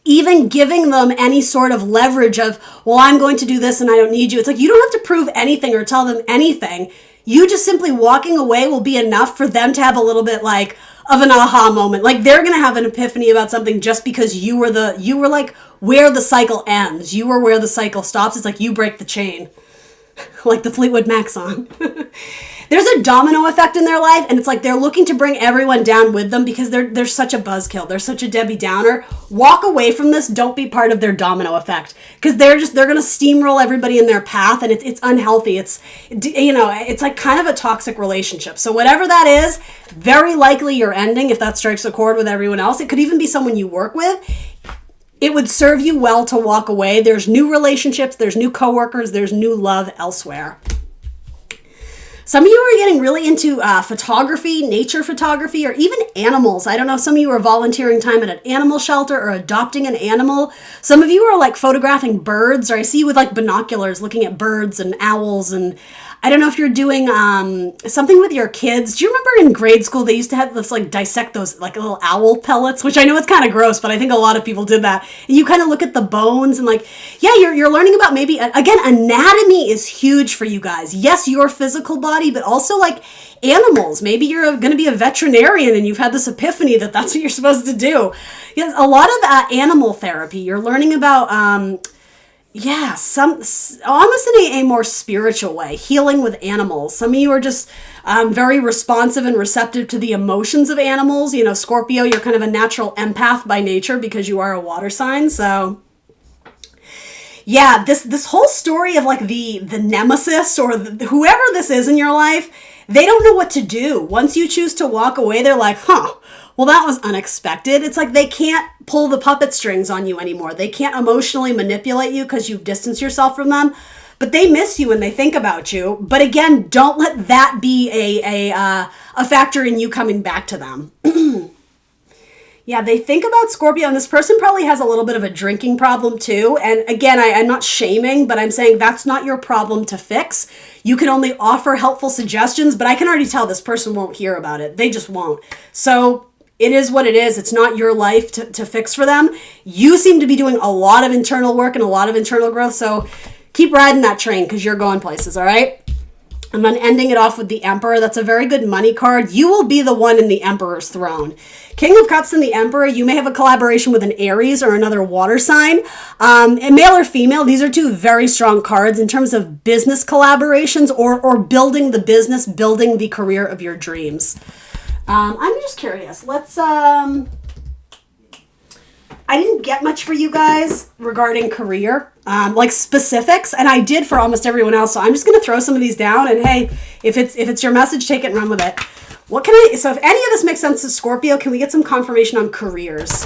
even giving them any sort of leverage of, well, I'm going to do this and I don't need you. It's like, you don't have to prove anything or tell them anything. You just simply walking away will be enough for them to have a little bit like of an aha moment. Like, they're going to have an epiphany about something just because you were like where the cycle ends. You were where the cycle stops. It's like you break the chain. Like the Fleetwood Mac song. There's a domino effect in their life, and it's like they're looking to bring everyone down with them because they're such a buzzkill. They're such a Debbie Downer. Walk away from this. Don't be part of their domino effect because they're going to steamroll everybody in their path, and it's unhealthy. It's like kind of a toxic relationship. So whatever that is, very likely you're ending if that strikes a chord with everyone else. It could even be someone you work with. It would serve you well to walk away. There's new relationships, there's new coworkers, there's new love elsewhere. Some of you are getting really into photography, nature photography, or even animals. I don't know, some of you are volunteering time at an animal shelter or adopting an animal. Some of you are like photographing birds, or I see you with like binoculars looking at birds and owls, and I don't know if you're doing something with your kids. Do you remember in grade school they used to have this like dissect those like little owl pellets, which I know it's kind of gross, but I think a lot of people did that. And you kind of look at the bones and like, yeah, you're learning about maybe, again, anatomy is huge for you guys. Yes, your physical body, but also like animals. Maybe you're going to be a veterinarian and you've had this epiphany that that's what you're supposed to do. Yes, a lot of animal therapy. You're learning about almost in a more spiritual way, healing with animals. Some of you are just very responsive and receptive to the emotions of animals. You know, Scorpio, you're kind of a natural empath by nature because you are a water sign. So yeah, this whole story of like the nemesis or whoever this is in your life, they don't know what to do. Once you choose to walk away, they're like, well, that was unexpected. It's like they can't pull the puppet strings on you anymore. They can't emotionally manipulate you because you've distanced yourself from them, but they miss you and they think about you. But again, don't let that be a factor in you coming back to them. Yeah, they think about Scorpio, and this person probably has a little bit of a drinking problem too. And again, I'm not shaming, but I'm saying that's not your problem to fix. You can only offer helpful suggestions, but I can already tell this person won't hear about it. They just won't. So it is what it is. It's not your life to fix for them. You seem to be doing a lot of internal work and a lot of internal growth. So keep riding that train because you're going places, all right? And then ending it off with the Emperor. That's a very good money card. You will be the one in the Emperor's throne. King of Cups and the Emperor, you may have a collaboration with an Aries or another water sign. And male or female, these are two very strong cards in terms of business collaborations or building the business, building the career of your dreams. I'm just curious. Let's... I didn't get much for you guys regarding career, like specifics, and I did for almost everyone else. So I'm just going to throw some of these down, and hey, if it's your message, take it and run with it. So if any of this makes sense to Scorpio, can we get some confirmation on careers?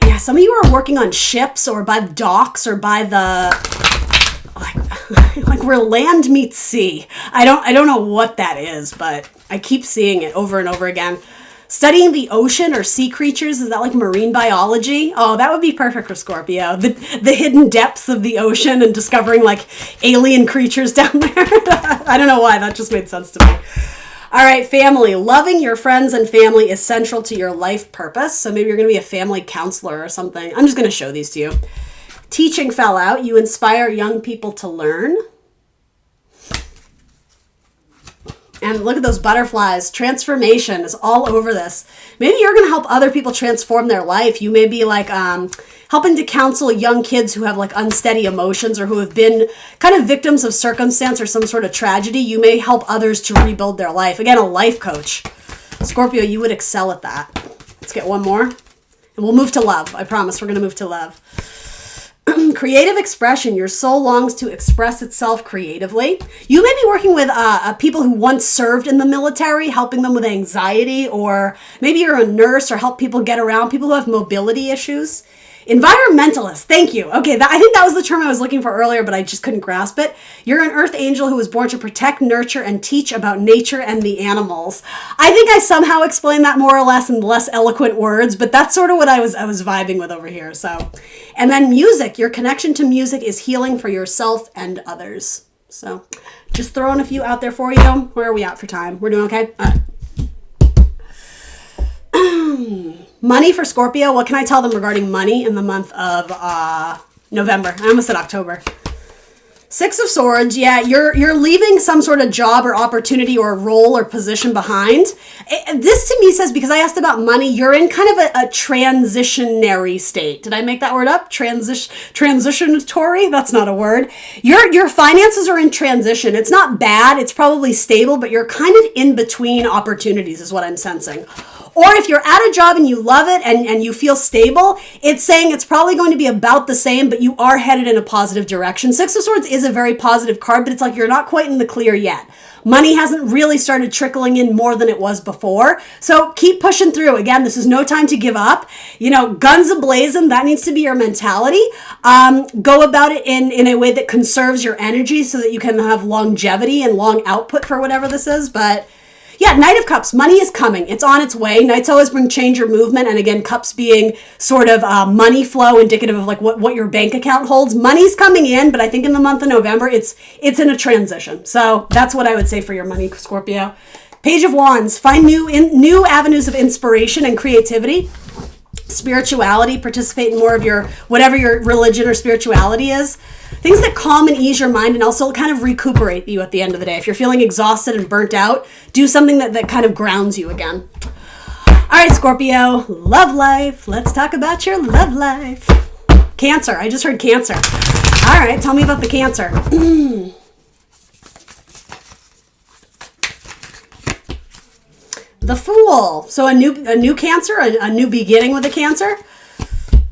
Yeah, some of you are working on ships or by the docks or by the like where land meets sea. I don't know what that is, but I keep seeing it over and over again. Studying the ocean or sea creatures, is that like marine biology? Oh, that would be perfect for Scorpio. The hidden depths of the ocean and discovering like alien creatures down there. I don't know why, that just made sense to me. All right, family. Loving your friends and family is central to your life purpose. So maybe you're going to be a family counselor or something. I'm just going to show these to you. Teaching fell out. You inspire young people to learn. And look at those butterflies. Transformation is all over this. Maybe you're going to help other people transform their life. You may be like helping to counsel young kids who have like unsteady emotions or who have been kind of victims of circumstance or some sort of tragedy. You may help others to rebuild their life. Again, a life coach. Scorpio, you would excel at that. Let's get one more. And we'll move to love. I promise we're going to move to love. Creative expression. Your soul longs to express itself creatively. You may be working with people who once served in the military, helping them with anxiety, or maybe you're a nurse or help people get around, people who have mobility issues. Environmentalist. Thank you. Okay, I think that was the term I was looking for earlier, but I just couldn't grasp it. You're an earth angel who was born to protect, nurture, and teach about nature and the animals. I think I somehow explained that more or less in less eloquent words, but that's sort of what I was vibing with over here. So, and then music. Your connection to music is healing for yourself and others. So, just throwing a few out there for you. Where are we at for time? We're doing okay? All right. Money for Scorpio. What can I tell them regarding money in the month of November? I almost said October. Six of Swords. Yeah, you're leaving some sort of job or opportunity or role or position behind. This to me says, because I asked about money, you're in kind of a transitionary state. Did I make that word up? Transitionatory? That's not a word. Your finances are in transition. It's not bad. It's probably stable, but you're kind of in between opportunities is what I'm sensing. Or if you're at a job and you love it and you feel stable, it's saying it's probably going to be about the same, but you are headed in a positive direction. Six of Swords is a very positive card, but it's like you're not quite in the clear yet. Money hasn't really started trickling in more than it was before. So keep pushing through. Again, this is no time to give up. You know, guns a-blazing, that needs to be your mentality. Go about it in a way that conserves your energy so that you can have longevity and long output for whatever this is. But yeah, Knight of Cups. Money is coming. It's on its way. Knights always bring change or movement. And again, cups being sort of money flow, indicative of like what your bank account holds. Money's coming in, but I think in the month of November, it's in a transition. So that's what I would say for your money, Scorpio. Page of Wands. Find new avenues of inspiration and creativity. Spirituality. Participate in more of your, whatever your religion or spirituality is. Things that calm and ease your mind and also kind of recuperate you at the end of the day. If you're feeling exhausted and burnt out, do something that kind of grounds you again. All right, Scorpio, love life. Let's talk about your love life. Cancer. I just heard Cancer. All right, tell me about the Cancer. The Fool. So a new Cancer, a new beginning with a Cancer.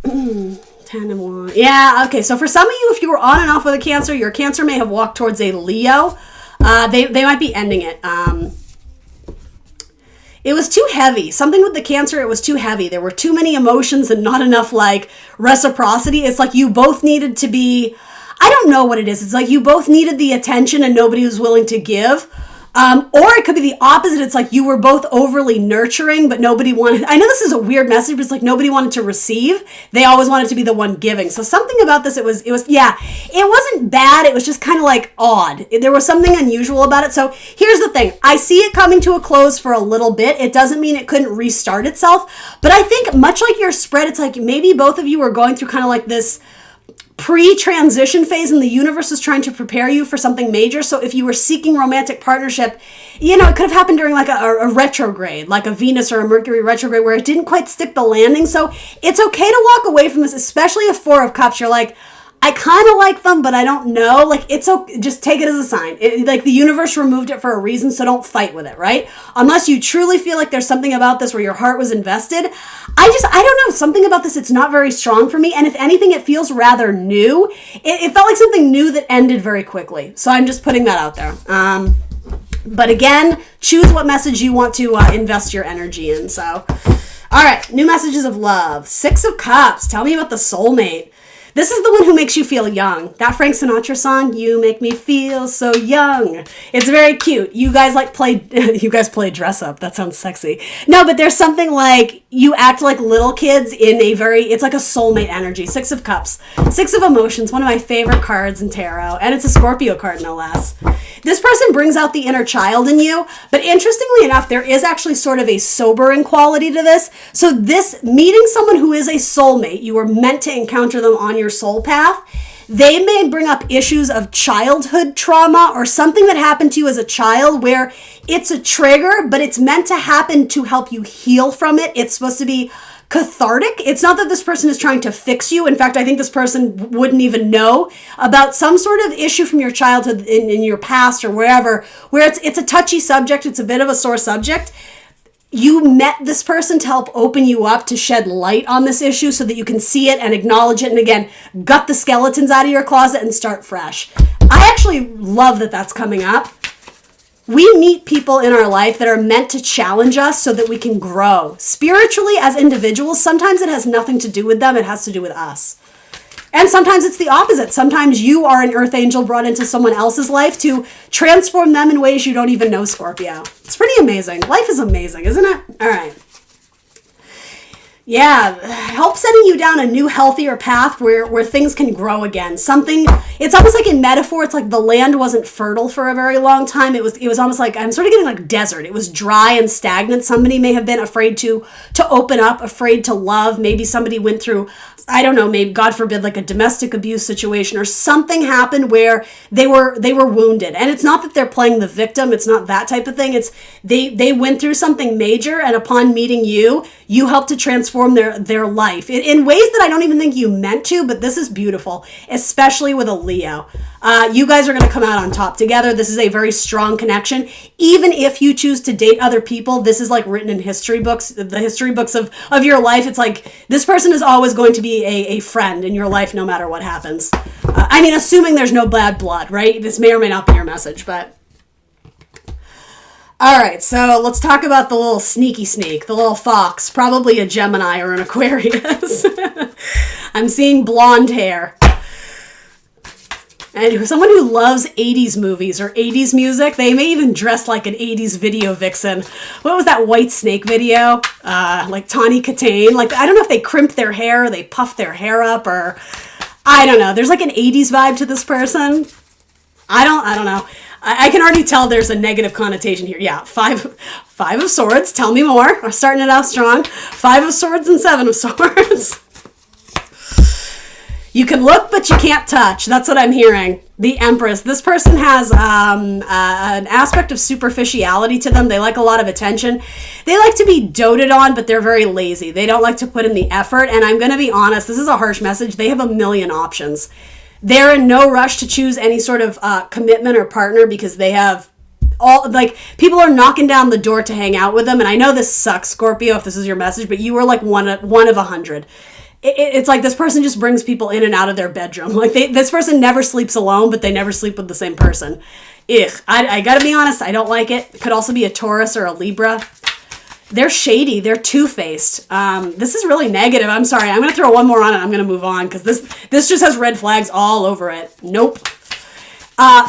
10 and 1. Yeah, okay. So for some of you, if you were on and off with a Cancer, your Cancer may have walked towards a Leo. They might be ending it. It was too heavy. Something with the Cancer, it was too heavy. There were too many emotions and not enough like reciprocity. It's like you both needed to be, I don't know what it is. It's like you both needed the attention and nobody was willing to give. Or it could be the opposite. It's like you were both overly nurturing, but nobody wanted, I know this is a weird message, but it's like nobody wanted to receive. They always wanted to be the one giving. So something about this, it was, yeah, it wasn't bad. It was just kind of like odd. There was something unusual about it. So here's the thing. I see it coming to a close for a little bit. It doesn't mean it couldn't restart itself, but I think much like your spread, it's like maybe both of you were going through kind of like this pre-transition phase and the universe is trying to prepare you for something major. So if you were seeking romantic partnership, you know, it could have happened during like a retrograde, like a Venus or a Mercury retrograde where it didn't quite stick the landing. So it's okay to walk away from this, especially a Four of Cups. You're like, I kind of like them, but I don't know. Like, it's okay. Just take it as a sign. Like the universe removed it for a reason, so don't fight with it, right? Unless you truly feel like there's something about this where your heart was invested. I don't know. Something about this, it's not very strong for me. And if anything, it feels rather new. It felt like something new that ended very quickly. So I'm just putting that out there. But again, choose what message you want to invest your energy in. So, all right, new messages of love. Six of Cups. Tell me about the soulmate. This is the one who makes you feel young. That Frank Sinatra song, "You Make Me Feel So Young." It's very cute. You guys play dress up. That sounds sexy. No, but there's something like you act like little kids in it's like a soulmate energy. Six of Cups. Six of Emotions, one of my favorite cards in tarot. And it's a Scorpio card, no less. This person brings out the inner child in you. But interestingly enough, there is actually sort of a sobering quality to this. So this, meeting someone who is a soulmate, you were meant to encounter them on your soul path. They may bring up issues of childhood trauma or something that happened to you as a child where it's a trigger, but it's meant to happen to help you heal from it. It's supposed to be cathartic. It's not that this person is trying to fix you. In fact, I think this person wouldn't even know about some sort of issue from your childhood in your past or wherever, where it's a touchy subject. It's a bit of a sore subject. You met this person to help open you up, to shed light on this issue so that you can see it and acknowledge it. And again, gut the skeletons out of your closet and start fresh. I actually love that that's coming up. We meet people in our life that are meant to challenge us so that we can grow. Spiritually, as individuals, sometimes it has nothing to do with them. It has to do with us. And sometimes it's the opposite. Sometimes you are an earth angel brought into someone else's life to transform them in ways you don't even know, Scorpio. It's pretty amazing. Life is amazing, isn't it? All right. Yeah, help setting you down a new, healthier path where things can grow again. Something, it's almost like in metaphor, it's like the land wasn't fertile for a very long time. It was almost like, I'm sort of getting like desert. It was dry and stagnant. Somebody may have been afraid to open up, afraid to love. Maybe somebody went through, I don't know, maybe God forbid, like a domestic abuse situation or something happened where they were wounded. And it's not that they're playing the victim. It's not that type of thing. It's they went through something major, and upon meeting you, you helped to transform their life in ways that I don't even think you meant to, but this is beautiful, especially with a Leo. You guys are going to come out on top together. This is a very strong connection. Even if you choose to date other people, this is like written in history books, the history books of your life. It's like this person is always going to be a friend in your life no matter what happens. I mean, assuming there's no bad blood, right? This may or may not be your message, but... All right, so let's talk about the little sneaky sneak, the little fox, probably a Gemini or an Aquarius. I'm seeing blonde hair. And someone who loves 80s movies or 80s music, they may even dress like an 80s video vixen. What was that White Snake video? Like Tawny Katane. Like, I don't know if they crimped their hair or they puffed their hair up or... I don't know. There's like an 80s vibe to this person. I don't know. I can already tell there's a negative connotation here. Yeah, five of swords. Tell me more. We're starting it off strong. 5 of swords and 7 of swords. You can look, but you can't touch. That's what I'm hearing. The Empress. This person has an aspect of superficiality to them. They like a lot of attention. They like to be doted on, but they're very lazy. They don't like to put in the effort. And I'm going to be honest, this is a harsh message. They have a million options. They're in no rush to choose any sort of commitment or partner because they have people are knocking down the door to hang out with them. And I know this sucks, Scorpio, if this is your message, but you were like one of 100. It's like this person just brings people in and out of their bedroom. Like this person never sleeps alone, but they never sleep with the same person. I gotta be honest, I don't like it. It could also be a Taurus or a Libra. They're shady. They're two-faced. This is really negative. I'm sorry. I'm going to throw one more on it. I'm going to move on because this just has red flags all over it. Nope.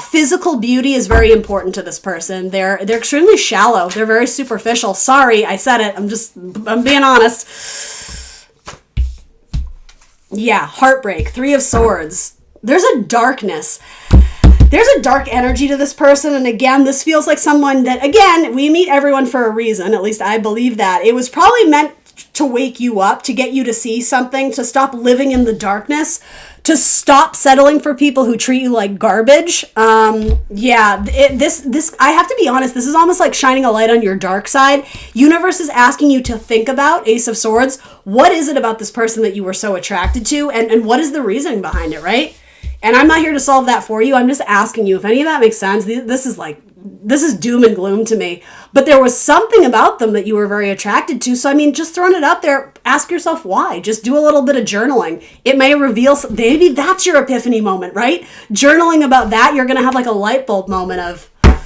Physical beauty is very important to this person. They're extremely shallow. They're very superficial. Sorry, I said it. I'm being honest. Yeah, Heartbreak. 3 of Swords. There's a darkness. There's a dark energy to this person. And again, this feels like someone that, again, we meet everyone for a reason. At least I believe that. It was probably meant to wake you up, to get you to see something, to stop living in the darkness, to stop settling for people who treat you like garbage. This I have to be honest, this is almost like shining a light on your dark side. Universe is asking you to think about, Ace of Swords, what is it about this person that you were so attracted to? And what is the reasoning behind it, right? And I'm not here to solve that for you. I'm just asking you if any of that makes sense. This is doom and gloom to me. But there was something about them that you were very attracted to. So, I mean, just throwing it out there, ask yourself why. Just do a little bit of journaling. It may reveal, maybe that's your epiphany moment, right? Journaling about that, you're going to have like a light bulb moment of, I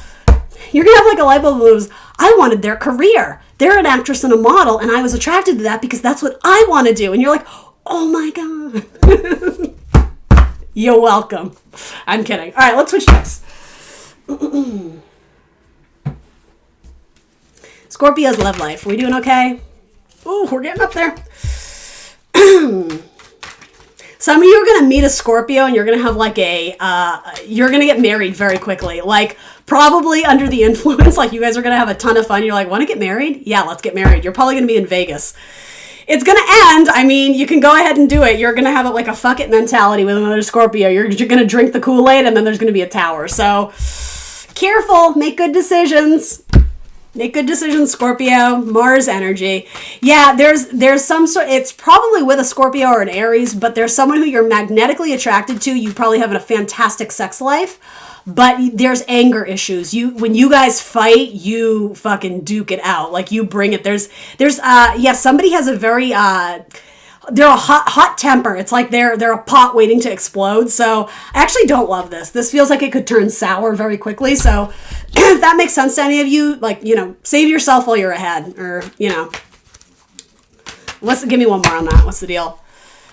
wanted their career. They're an actress and a model, and I was attracted to that because that's what I want to do. And you're like, oh my God. You're welcome. I'm kidding. All right, let's switch decks. Scorpio's love life. We doing okay? Ooh, we're getting up there. Some of you are going to meet a Scorpio and you're going to have like you're going to get married very quickly. Like probably under the influence, like you guys are going to have a ton of fun. You're like, want to get married? Yeah, let's get married. You're probably going to be in Vegas. It's going to end. I mean, you can go ahead and do it. You're going to have it like a fuck it mentality with another Scorpio. You're going to drink the Kool-Aid and then there's going to be a tower. So careful, make good decisions. Make good decisions, Scorpio. Mars energy. Yeah, there's some sort, it's probably with a Scorpio or an Aries, but there's someone who you're magnetically attracted to. You probably have a fantastic sex life, but there's anger issues. When you guys fight, you fucking duke it out. Like you bring it. Somebody has a very, they're a hot temper. It's like they're a pot waiting to explode. So I actually don't love this. This feels like it could turn sour very quickly. So if that makes sense to any of you, like, save yourself while you're ahead, or, give me one more on that. What's the deal?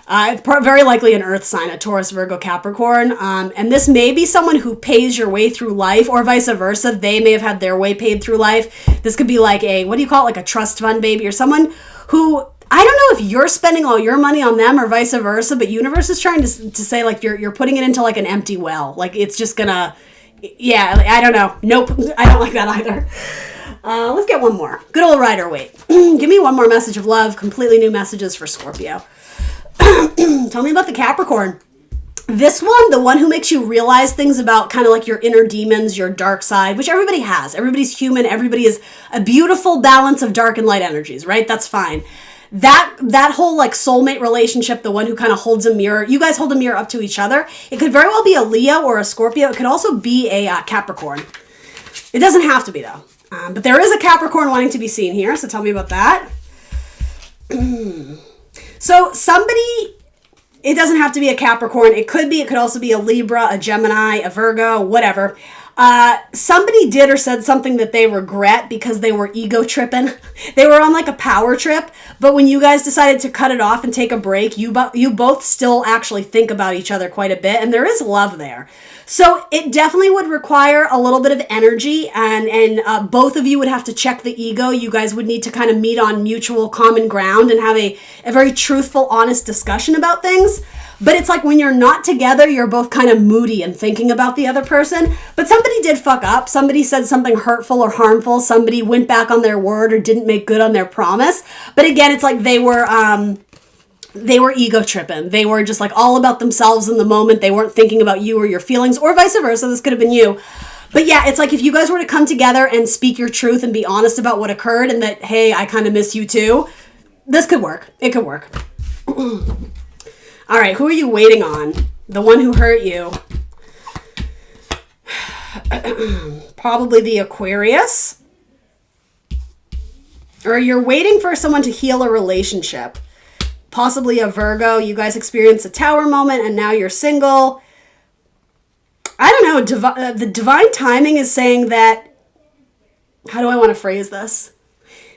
It's very likely an earth sign, a Taurus, Virgo, Capricorn. And this may be someone who pays your way through life, or vice versa. They may have had their way paid through life. This could be like like a trust fund baby, or someone who, I don't know if you're spending all your money on them or vice versa, but universe is trying to say like you're putting it into like an empty well. Like it's just gonna, I don't know. Nope. I don't like that either. Let's get one more. Good old Rider-Waite. Give me one more message of love. Completely new messages for Scorpio. Tell me about the Capricorn. This one, the one who makes you realize things about kind of like your inner demons, your dark side, which everybody has. Everybody's human. Everybody is a beautiful balance of dark and light energies, right? That's fine. That whole like soulmate relationship, the one who kind of holds a mirror, you guys hold a mirror up to each other. It could very well be a Leo or a Scorpio. It could also be a Capricorn. It doesn't have to be though. But there is a Capricorn wanting to be seen here. So tell me about that. So somebody, it doesn't have to be a Capricorn. It could also be a Libra, a Gemini, a Virgo, whatever. Somebody did or said something that they regret because they were ego tripping. They were on like a power trip, but when you guys decided to cut it off and take a break, you both still actually think about each other quite a bit, and there is love there. So it definitely would require a little bit of energy, and both of you would have to check the ego. You guys would need to kind of meet on mutual common ground and have a very truthful, honest discussion about things. But it's like when you're not together, you're both kind of moody and thinking about the other person. But somebody did fuck up. Somebody said something hurtful or harmful. Somebody went back on their word or didn't make good on their promise. But again, it's like they were ego tripping. They were just like all about themselves in the moment. They weren't thinking about you or your feelings, or vice versa. This could have been you. But yeah, it's like if you guys were to come together and speak your truth and be honest about what occurred and that, hey, I kind of miss you too, this could work. It could work. All right, who are you waiting on? The one who hurt you. Probably the Aquarius. Or you're waiting for someone to heal a relationship. Possibly a Virgo. You guys experienced a tower moment and now you're single. I don't know. The divine timing is saying that... How do I want to phrase this?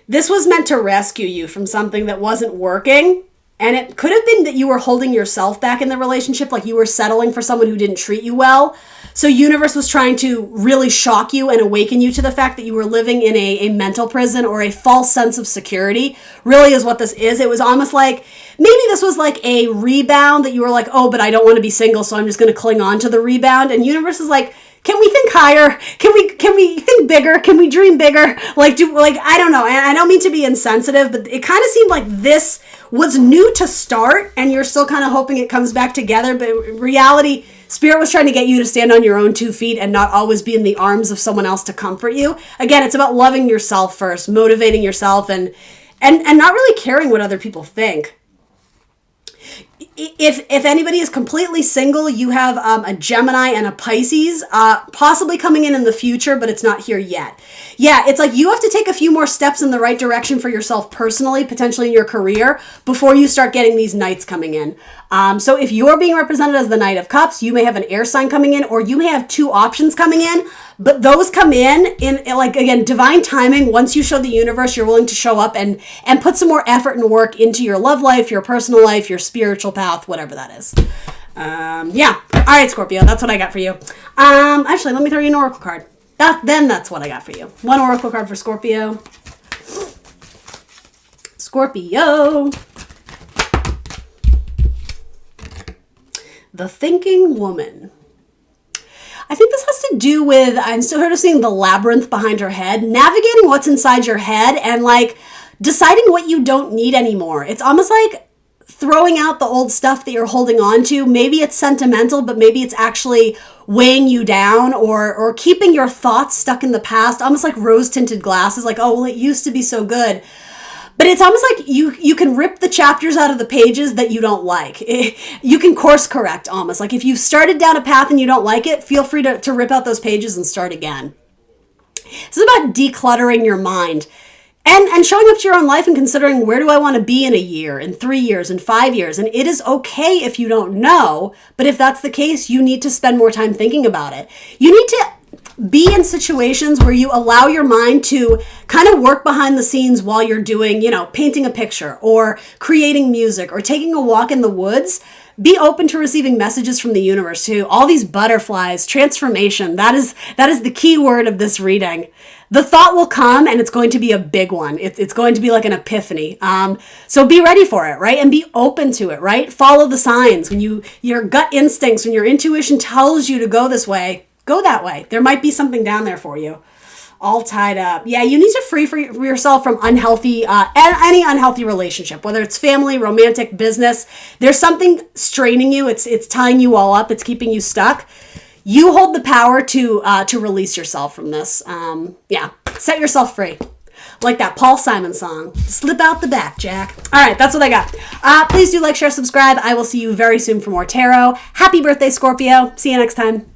This was meant to rescue you from something that wasn't working. And it could have been that you were holding yourself back in the relationship, like you were settling for someone who didn't treat you well. So universe was trying to really shock you and awaken you to the fact that you were living in a mental prison or a false sense of security, really is what this is. It was almost like, maybe this was like a rebound that you were like, oh, but I don't want to be single, so I'm just going to cling on to the rebound. And universe is like, can we think higher? Can we think bigger? Can we dream bigger? I don't know. And I don't mean to be insensitive, but it kind of seemed like this was new to start and you're still kind of hoping it comes back together. But in reality, Spirit was trying to get you to stand on your own 2 feet and not always be in the arms of someone else to comfort you. Again, it's about loving yourself first, motivating yourself and not really caring what other people think. If anybody is completely single, you have a Gemini and a Pisces possibly coming in the future, but it's not here yet. Yeah, it's like you have to take a few more steps in the right direction for yourself personally, potentially in your career, before you start getting these knights coming in. So if you're being represented as the Knight of Cups, you may have an air sign coming in, or you may have 2 options coming in, but those come in like, again, divine timing. Once you show the universe you're willing to show up and put some more effort and work into your love life, your personal life, your spiritual path, whatever that is. Yeah. All right, Scorpio, that's what I got for you. Actually, let me throw you an oracle card. That's what I got for you. One oracle card for Scorpio. Scorpio. The Thinking Woman. I think this has to do with, I'm still sort of seeing the labyrinth behind her head, navigating what's inside your head and like deciding what you don't need anymore. It's almost like throwing out the old stuff that you're holding on to. Maybe it's sentimental, but maybe it's actually weighing you down or keeping your thoughts stuck in the past, almost like rose-tinted glasses, like, oh, well, it used to be so good. But it's almost like you can rip the chapters out of the pages that you don't like. You can course correct almost. Like if you've started down a path and you don't like it, feel free to rip out those pages and start again. This is about decluttering your mind and showing up to your own life and considering, where do I want to be in a year, in 3 years, in 5 years? And it is okay if you don't know, but if that's the case, you need to spend more time thinking about it. You need to be in situations where you allow your mind to kind of work behind the scenes while you're doing, painting a picture or creating music or taking a walk in the woods. Be open to receiving messages from the universe too. All these butterflies, transformation, that is the key word of this reading. The thought will come and it's going to be a big one. It's going to be like an epiphany. So be ready for it, right? And be open to it, right? Follow the signs. When your gut instincts, when your intuition tells you to go this way, go that way. There might be something down there for you. All tied up. Yeah, you need to free yourself from any unhealthy relationship, whether it's family, romantic, business. There's something straining you. It's tying you all up. It's keeping you stuck. You hold the power to release yourself from this. Set yourself free. Like that Paul Simon song. Slip out the back, Jack. All right, that's what I got. Please do like, share, subscribe. I will see you very soon for more tarot. Happy birthday, Scorpio. See you next time.